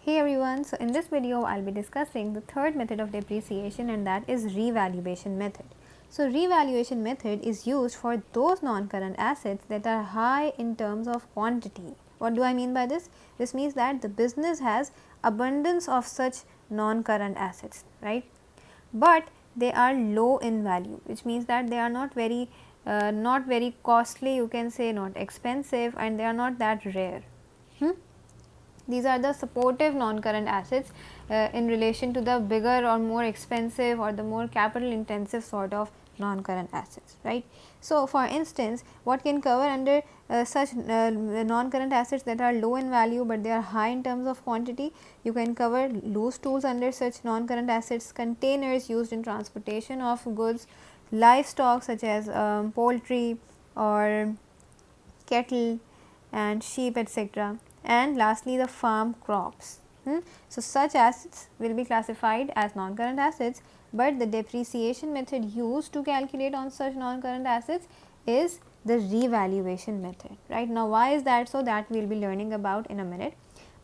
Hey everyone, so in this video I'll be discussing the third method of depreciation, and that is revaluation method. So revaluation method is used for those non-current assets that are high in terms of quantity. What do I mean by this? This means that the business has abundance of such non-current assets, right? But they are low in value, which means that they are not very costly, you can say, not expensive, and they are not that rare. These are the supportive non-current assets in relation to the bigger or more expensive or the more capital intensive sort of non-current assets, right. So, for instance, what can cover under such non-current assets that are low in value, but they are high in terms of quantity? You can cover loose tools under such non-current assets, containers used in transportation of goods, livestock such as poultry or cattle and sheep, etc. And lastly, the farm crops. So, such assets will be classified as non-current assets, but the depreciation method used to calculate on such non-current assets is the revaluation method, right. Now, why is that so? That we will be learning about in a minute.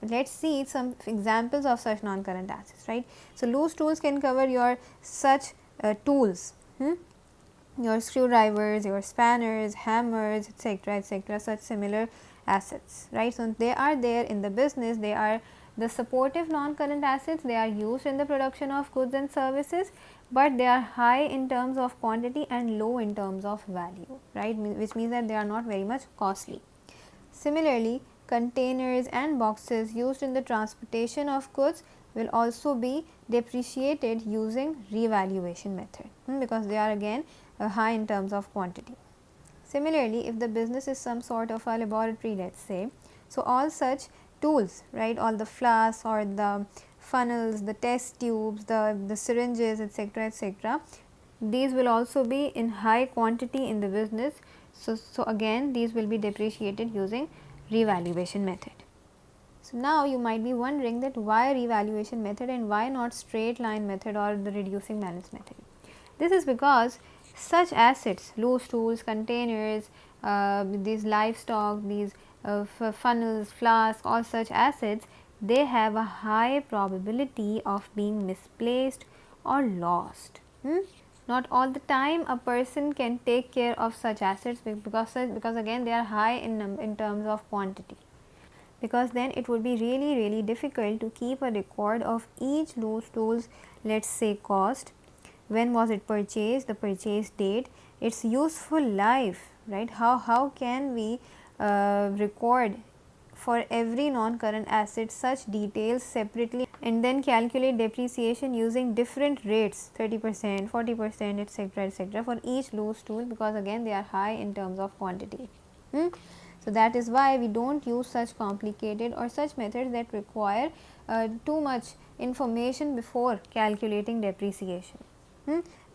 But let us see some examples of such non-current assets, right. So, loose tools can cover your such tools, your screwdrivers, your spanners, hammers, etc., such similar assets, right. So, they are there in the business, they are the supportive non-current assets, they are used in the production of goods and services, but they are high in terms of quantity and low in terms of value, right, which means that they are not very much costly. Similarly, containers and boxes used in the transportation of goods will also be depreciated using revaluation method, because they are again high in terms of quantity. Similarly, if the business is some sort of a laboratory, let us say, so all such tools, right, all the flasks or the funnels, the test tubes, the syringes, etc., these will also be in high quantity in the business. So again these will be depreciated using revaluation method. So now you might be wondering that why revaluation method and why not straight line method or the reducing balance method. This is because such assets, loose tools, containers, these livestock, these funnels, flasks, all such assets, they have a high probability of being misplaced or lost. Not all the time a person can take care of such assets, because again they are high in terms of quantity, because then it would be really difficult to keep a record of each loose tools, let us say cost, when was it purchased, the purchase date, its useful life, right. How can we record for every non-current asset such details separately and then calculate depreciation using different rates, 30%, 40%, etc., for each loose tool, because again they are high in terms of quantity. So, that is why we do not use such complicated or such methods that require too much information before calculating depreciation.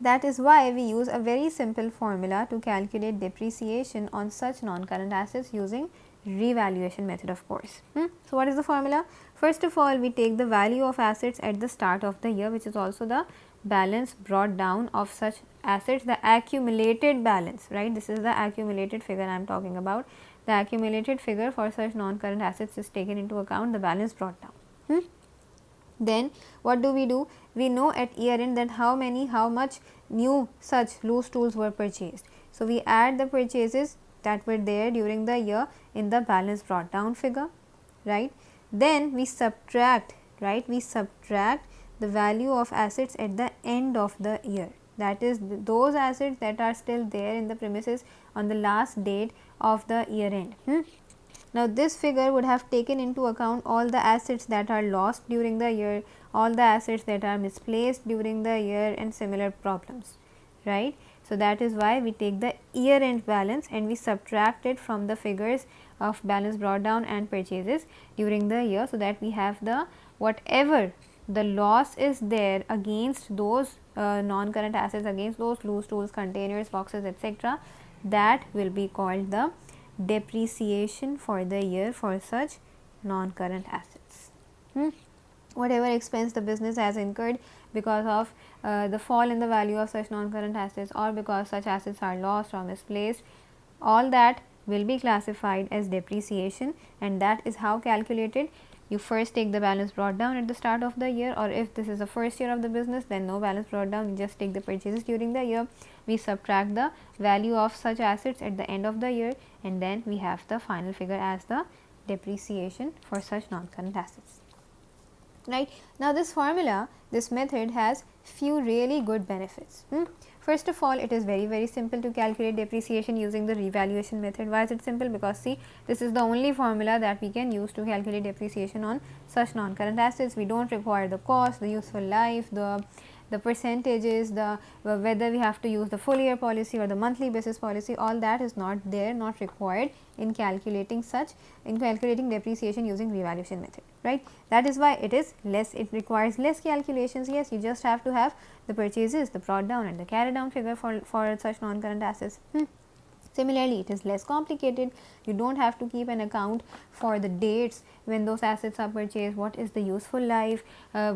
That is why we use a very simple formula to calculate depreciation on such non-current assets using revaluation method, of course. So, what is the formula? First of all, we take the value of assets at the start of the year, which is also the balance brought down of such assets, the accumulated balance, right. This is the accumulated figure I am talking about. The accumulated figure for such non-current assets is taken into account, the balance brought down. Then what do? We know at year end that how much new such loose tools were purchased. So, we add the purchases that were there during the year in the balance brought down figure, right. Then we subtract, right, the value of assets at the end of the year, that is those assets that are still there in the premises on the last date of the year end. Now, this figure would have taken into account all the assets that are lost during the year, all the assets that are misplaced during the year and similar problems, right. So, that is why we take the year end balance and we subtract it from the figures of balance brought down and purchases during the year. So, that we have the whatever the loss is there against those non-current assets, against those loose tools, containers, boxes, etc., that will be called the depreciation for the year for such non-current assets. Whatever expense the business has incurred because of the fall in the value of such non-current assets, or because such assets are lost or misplaced, all that will be classified as depreciation, and that is how calculated you first take the balance brought down at the start of the year, or if this is the first year of the business, then no balance brought down, you just take the purchases during the year. We subtract the value of such assets at the end of the year, and then we have the final figure as the depreciation for such non-current assets. Right. Now, this formula, this method has few really good benefits. First of all, it is very simple to calculate depreciation using the revaluation method. Why is it simple? Because see, this is the only formula that we can use to calculate depreciation on such non-current assets. We do not require the cost, the useful life, the percentages, the whether we have to use the full year policy or the monthly basis policy, all that is not there, not required in calculating depreciation using revaluation method, right. That is why it is less, it requires less calculations. Yes, you just have to have the purchases, the brought down and the carried down figure for such non-current assets. Similarly, it is less complicated. You do not have to keep an account for the dates when those assets are purchased, what is the useful life,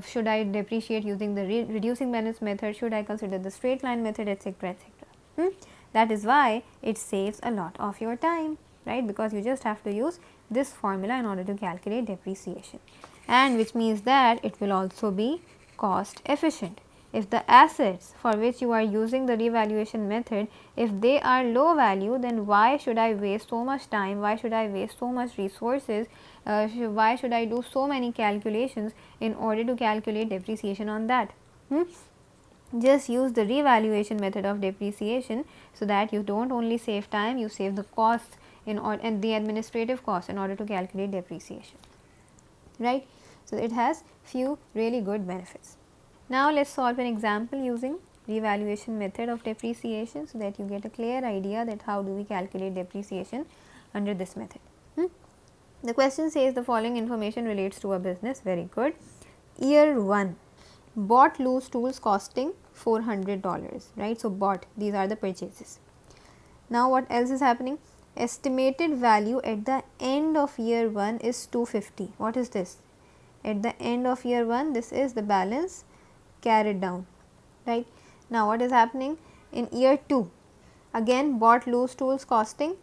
should I depreciate using the reducing balance method, should I consider the straight line method, etc., etc. That is why it saves a lot of your time, right, because you just have to use this formula in order to calculate depreciation, and which means that it will also be cost efficient. If the assets for which you are using the revaluation method, if they are low value, then why should I waste so much time, why should I waste so much resources, why should I do so many calculations in order to calculate depreciation on that? Just use the revaluation method of depreciation, so that you do not only save time, you save the costs and the administrative costs in order to calculate depreciation, right. So, it has few really good benefits. Now, let us solve an example using revaluation method of depreciation, so that you get a clear idea that how do we calculate depreciation under this method. The question says the following information relates to a business. Very good. Year 1, bought loose tools costing $400, right. So, bought, these are the purchases. Now, what else is happening? Estimated value at the end of year 1 is 250. What is this? At the end of year 1, this is the balance carried down, right. Now, what is happening in year 2? Again, bought loose tools costing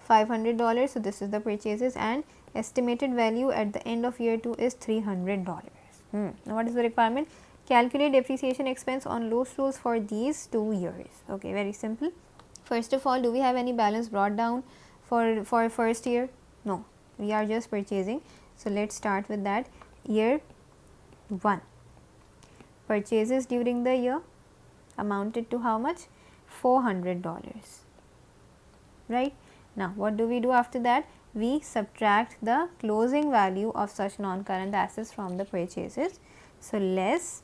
$500. So, this is the purchases, and estimated value at the end of year 2 is $300. Now, what is the requirement? Calculate depreciation expense on loose tools for these 2 years. Okay, very simple. First of all, do we have any balance brought down for first year? No, we are just purchasing. So, let us start with that. Year 1, purchases during the year amounted to how much? $400, right. Now, what do we do after that? We subtract the closing value of such non-current assets from the purchases. So, less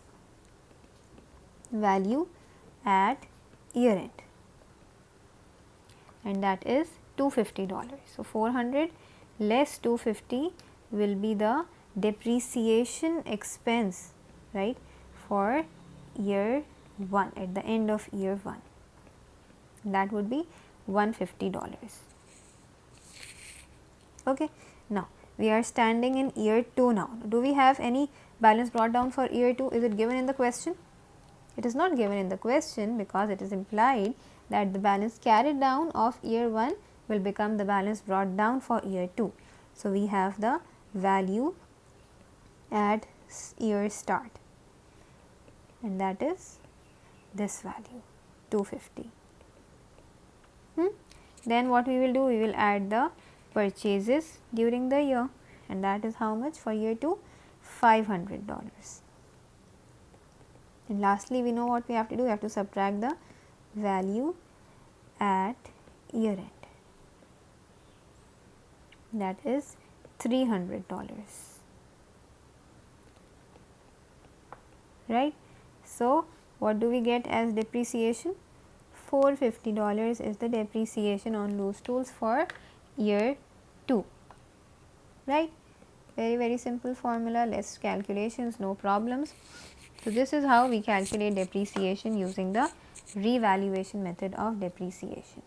value at year end, and that is $250. So, 400 less 250 will be the depreciation expense, right, for year 1, at the end of year 1, that would be $150. Okay. Now, we are standing in year 2 now. Do we have any balance brought down for year 2? Is it given in the question? It is not given in the question, because it is implied that the balance carried down of year 1 will become the balance brought down for year 2. So, we have the value at year start, and that is this value 250. Then what we will do? We will add the purchases during the year, and that is how much for year 2? $500. And lastly, we know what we have to do. We have to subtract the value at year end, that is $300, right. So, what do we get as depreciation? $450 is the depreciation on loose tools for year 2, right. Very simple formula, less calculations, no problems. So, this is how we calculate depreciation using the revaluation method of depreciation.